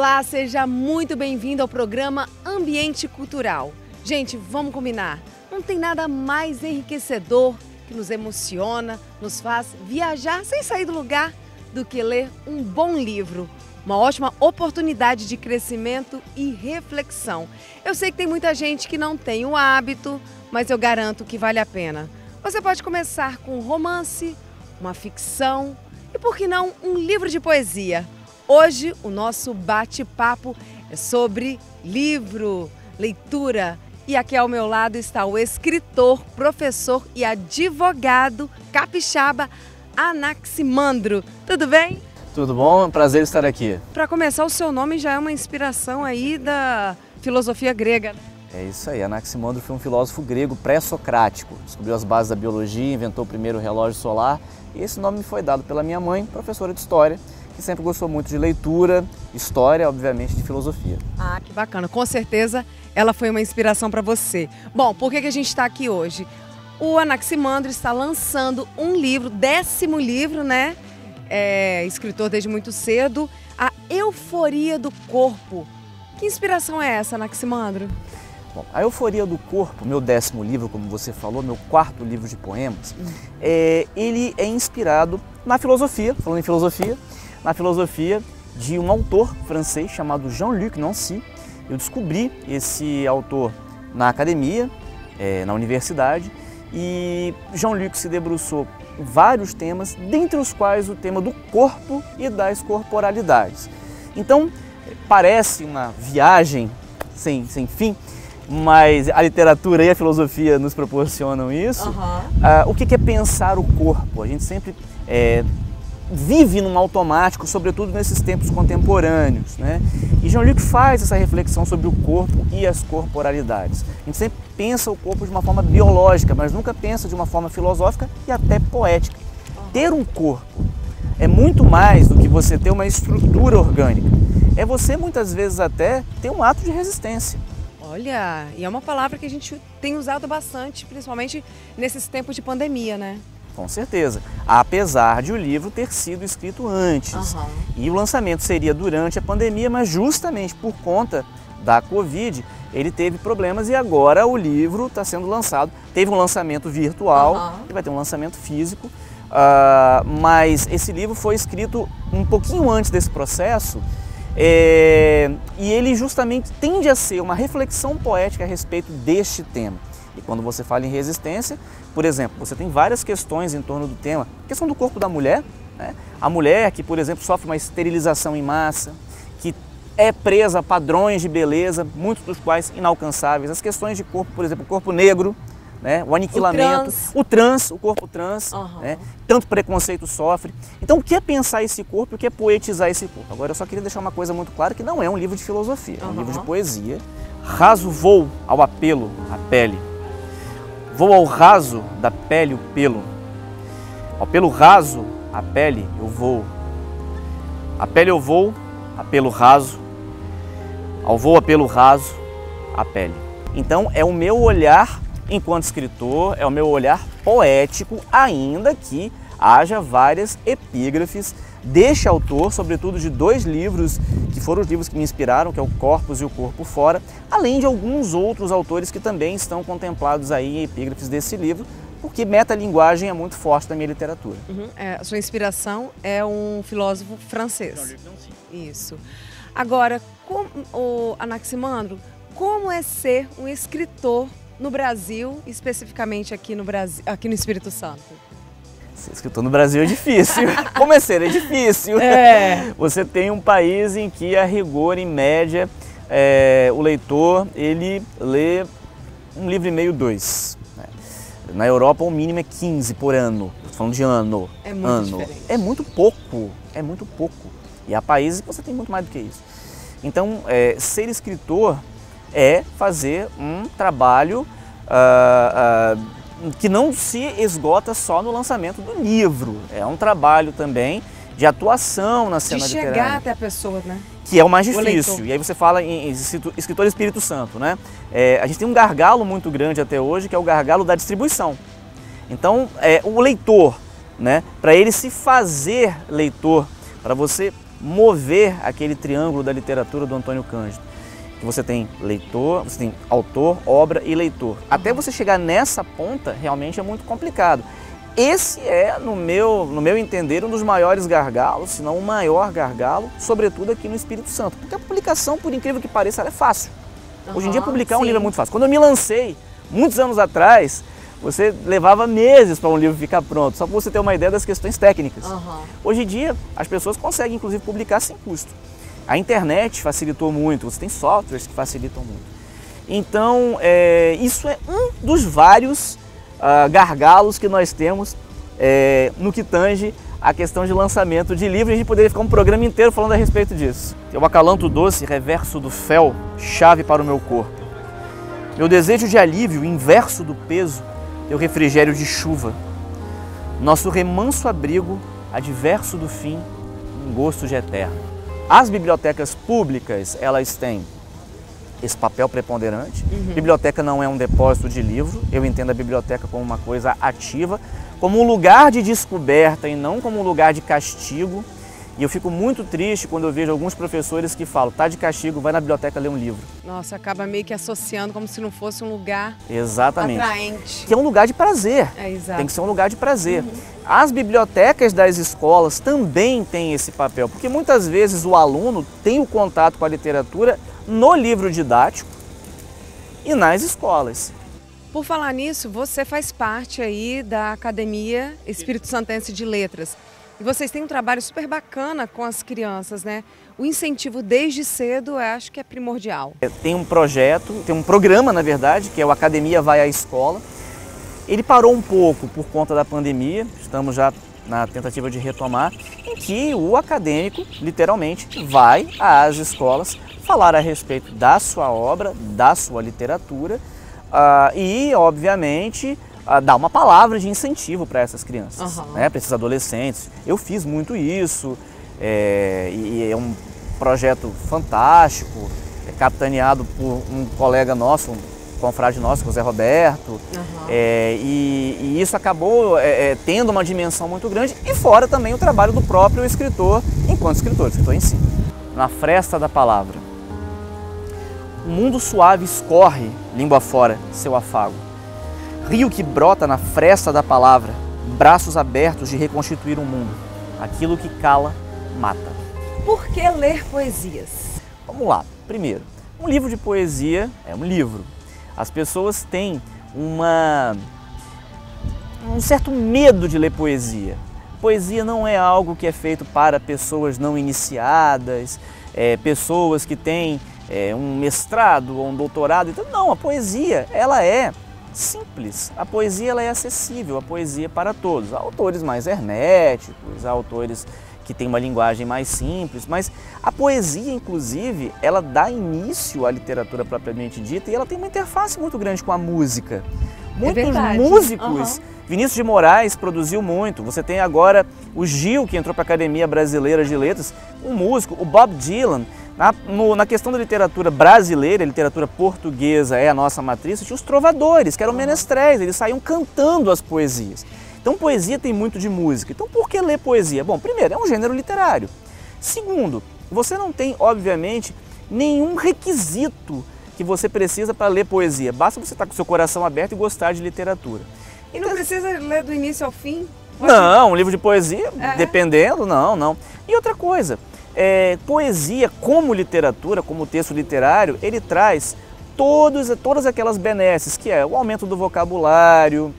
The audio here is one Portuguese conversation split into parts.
Olá, seja muito bem-vindo ao programa Ambiente Cultural. Gente, vamos combinar, não tem nada mais enriquecedor, que nos emociona, nos faz viajar sem sair do lugar, do que ler um bom livro. Uma ótima oportunidade de crescimento e reflexão. Eu sei que tem muita gente que não tem o hábito, mas eu garanto que vale a pena. Você pode começar com um romance, uma ficção e, por que não, um livro de poesia. Hoje o nosso bate-papo é sobre livro, leitura. E aqui ao meu lado está o escritor, professor e advogado capixaba Anaximandro. Tudo bem? Tudo bom? Prazer estar aqui. Para começar, o seu nome já é uma inspiração aí da filosofia grega. É isso aí, Anaximandro foi um filósofo grego pré-socrático. Descobriu as bases da biologia, inventou o primeiro relógio solar e esse nome me foi dado pela minha mãe, professora de história, que sempre gostou muito de leitura, história, obviamente de filosofia. Ah, que bacana. Com certeza ela foi uma inspiração para você. Bom, por que a gente está aqui hoje? O Anaximandro está lançando um livro, 10º livro, né? É escritor desde muito cedo, A Euforia do Corpo. Que inspiração é essa, Anaximandro? Bom, A Euforia do Corpo, meu 10º livro, como você falou, meu 4º livro de poemas, ele é inspirado na filosofia, falando em filosofia, na filosofia de um autor francês chamado Jean-Luc Nancy. Eu descobri esse autor na academia, na universidade, e Jean-Luc se debruçou em vários temas, dentre os quais o tema do corpo e das corporalidades. Então, parece uma viagem sem fim, mas a literatura e a filosofia nos proporcionam isso. O que é pensar o corpo? A gente sempre vive num automático, sobretudo nesses tempos contemporâneos, né? E Jean-Luc faz essa reflexão sobre o corpo e as corporalidades. A gente sempre pensa o corpo de uma forma biológica, mas nunca pensa de uma forma filosófica e até poética. Ter um corpo é muito mais do que você ter uma estrutura orgânica. É você, muitas vezes, até ter um ato de resistência. Olha, e é uma palavra que a gente tem usado bastante, principalmente nesses tempos de pandemia, né? Com certeza, apesar de o livro ter sido escrito antes. E o lançamento seria durante a pandemia, mas justamente por conta da Covid, ele teve problemas e agora o livro está sendo lançado. Teve um lançamento virtual e vai ter um lançamento físico, mas esse livro foi escrito um pouquinho antes desse processo e ele justamente tende a ser uma reflexão poética a respeito deste tema. E quando você fala em resistência, por exemplo, você tem várias questões em torno do tema. A questão do corpo da mulher, né? A mulher que, por exemplo, sofre uma esterilização em massa, que é presa a padrões de beleza, muitos dos quais inalcançáveis. As questões de corpo, por exemplo, o corpo negro, né? O aniquilamento, o corpo trans, né? Tanto preconceito sofre. Então, o que é pensar esse corpo e o que é poetizar esse corpo? Agora, eu só queria deixar uma coisa muito clara, que não é um livro de filosofia, é um livro de poesia. Raso vou ao apelo, a pele. Vou ao raso da pele o pelo, ao pelo raso a pele eu vou, a pele eu vou, a pelo raso, ao voo a pelo raso, a pele. Então é o meu olhar enquanto escritor, é o meu olhar poético, ainda que haja várias epígrafes deste autor, sobretudo de 2 livros que foram os livros que me inspiraram, que é o Corpus e o Corpo Fora, além de alguns outros autores que também estão contemplados aí em epígrafes desse livro, porque metalinguagem é muito forte na minha literatura. A sua inspiração é um filósofo francês. Isso. Agora, o Anaximandro, como é ser um escritor no Brasil, especificamente aqui no Espírito Santo? Ser escritor no Brasil é difícil. Como é difícil. Você tem um país em que, a rigor, em média, o leitor ele lê um livro e meio, 2. Na Europa, o mínimo é 15 por ano. Estou falando de ano. É muito diferente. É muito pouco. É muito pouco. E há países que você tem muito mais do que isso. Então, ser escritor é fazer um trabalho que não se esgota só no lançamento do livro. É um trabalho também de atuação na cena literária. De chegar até a pessoa, né? Que é o mais difícil. E aí você fala em escritor Espírito Santo, né? A gente tem um gargalo muito grande até hoje, que é o gargalo da distribuição. Então, o leitor, né? Para ele se fazer leitor, para você mover aquele triângulo da literatura do Antônio Cândido. Que você tem leitor, você tem autor, obra e leitor. Até você chegar nessa ponta, realmente é muito complicado. Esse é, no meu entender, um dos maiores gargalos, se não o maior gargalo, sobretudo aqui no Espírito Santo. Porque a publicação, por incrível que pareça, ela é fácil. Hoje em dia publicar um livro é muito fácil. Quando eu me lancei, muitos anos atrás, você levava meses para um livro ficar pronto, só para você ter uma ideia das questões técnicas. Hoje em dia, as pessoas conseguem, inclusive, publicar sem custo. A internet facilitou muito, você tem softwares que facilitam muito. Então, isso é um dos vários gargalos que nós temos no que tange a questão de lançamento de livros. A gente poderia ficar um programa inteiro falando a respeito disso. Eu acalanto doce, reverso do fel, chave para o meu corpo. Meu desejo de alívio, inverso do peso, teu refrigério de chuva. Nosso remanso abrigo, adverso do fim, um gosto de eterno. As bibliotecas públicas, elas têm esse papel preponderante. Biblioteca não é um depósito de livro, eu entendo a biblioteca como uma coisa ativa, como um lugar de descoberta e não como um lugar de castigo. E eu fico muito triste quando eu vejo alguns professores que falam, tá de castigo, vai na biblioteca ler um livro. Nossa, acaba meio que associando como se não fosse um lugar atraente. Que é um lugar de prazer. Exato. Tem que ser um lugar de prazer. As bibliotecas das escolas também têm esse papel, porque muitas vezes o aluno tem o contato com a literatura no livro didático e nas escolas. Por falar nisso, você faz parte aí da Academia Espírito Santense de Letras. E vocês têm um trabalho super bacana com as crianças, né? O incentivo desde cedo, eu acho que é primordial. Tem um projeto, tem um programa, na verdade, que é o Academia Vai à Escola. Ele parou um pouco por conta da pandemia, estamos já na tentativa de retomar, em que o acadêmico, literalmente, vai às escolas falar a respeito da sua obra, da sua literatura e, obviamente, dar uma palavra de incentivo para essas crianças, né, para esses adolescentes. Eu fiz muito isso e é um projeto fantástico, capitaneado por um colega nosso, um confrade nosso, o Zé Roberto, e isso acabou tendo uma dimensão muito grande, e fora também o trabalho do próprio escritor, enquanto escritor em si. Na fresta da palavra. O mundo suave escorre, língua fora, seu afago. Rio que brota na fresta da palavra, braços abertos de reconstituir o mundo. Aquilo que cala, mata. Por que ler poesias? Vamos lá. Primeiro, um livro de poesia é um livro. As pessoas têm um certo medo de ler poesia. Poesia não é algo que é feito para pessoas não iniciadas, pessoas que têm um mestrado ou um doutorado. Então, não, a poesia ela é simples, a poesia ela é acessível, a poesia é para todos. Há autores mais herméticos, há autores que têm uma linguagem mais simples, mas a poesia, inclusive, ela dá início à literatura propriamente dita e ela tem uma interface muito grande com a música. Muitos músicos, Vinícius de Moraes produziu muito, você tem agora o Gil, que entrou para a Academia Brasileira de Letras, um músico, o Bob Dylan. Na questão da literatura brasileira, a literatura portuguesa é a nossa matriz, tinha os trovadores, que eram menestréis, eles saíam cantando as poesias. Então, poesia tem muito de música. Então, por que ler poesia? Bom, primeiro, é um gênero literário. Segundo, você não tem, obviamente, nenhum requisito que você precisa para ler poesia. Basta você estar com o seu coração aberto e gostar de literatura. E não precisa ler do início ao fim? Não, um livro de poesia, dependendo, não. E outra coisa, poesia como literatura, como texto literário, ele traz todas aquelas benesses, que é o aumento do vocabulário,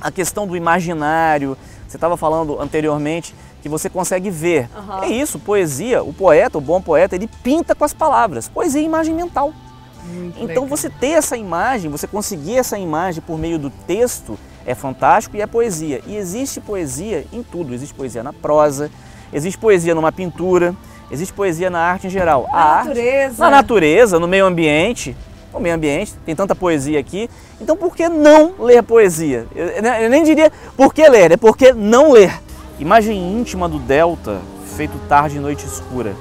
a questão do imaginário. Você estava falando anteriormente que você consegue ver. É isso, poesia, o poeta, o bom poeta, ele pinta com as palavras. Poesia é imagem mental. Então você ter essa imagem, você conseguir essa imagem por meio do texto é fantástico e é poesia. E existe poesia em tudo, existe poesia na prosa, existe poesia numa pintura, existe poesia na arte em geral. Na natureza, no meio ambiente. No meio ambiente, tem tanta poesia aqui, então por que não ler poesia? Eu nem diria por que ler, é por que não ler. Imagem íntima do delta, feito tarde e noite escura,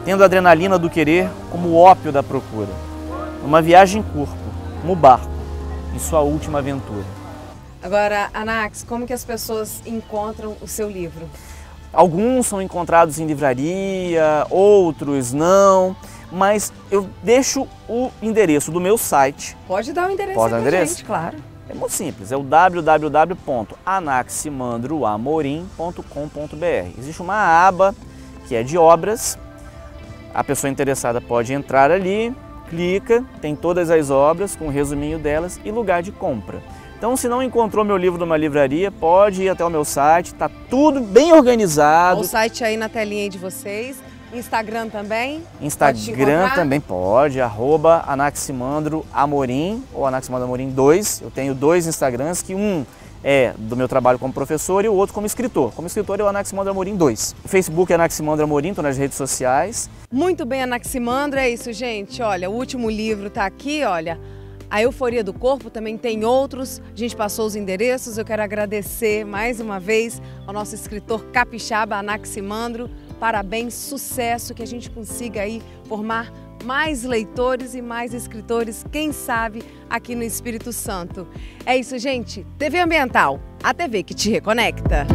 tendo a adrenalina do querer como o ópio da procura. Numa viagem em corpo, como barco, em sua última aventura. Agora, Anax, como que as pessoas encontram o seu livro? Alguns são encontrados em livraria, outros não, mas eu deixo o endereço do meu site. Pode dar o endereço Pode dar o endereço? gente, claro. É muito simples, é o www.anaximandroamorim.com.br. Existe uma aba que é de obras, a pessoa interessada pode entrar ali, clica, tem todas as obras com um resuminho delas e lugar de compra. Então, se não encontrou meu livro numa livraria, pode ir até o meu site, está tudo bem organizado. O site aí na telinha aí de vocês, Instagram também? Instagram também pode, @anaximandroamorim ou anaximandroamorim 2. Eu tenho 2 Instagrams, que um é do meu trabalho como professor e o outro como escritor. Como escritor é o Anaximandro Amorim 2. O Facebook é Anaximandro Amorim, estou nas redes sociais. Muito bem, Anaximandro, é isso, gente. Olha, o último livro está aqui, olha. A Euforia do Corpo, também tem outros, a gente passou os endereços, eu quero agradecer mais uma vez ao nosso escritor capixaba, Anaximandro, parabéns, sucesso, que a gente consiga aí formar mais leitores e mais escritores, quem sabe, aqui no Espírito Santo. É isso, gente, TV Ambiental, a TV que te reconecta.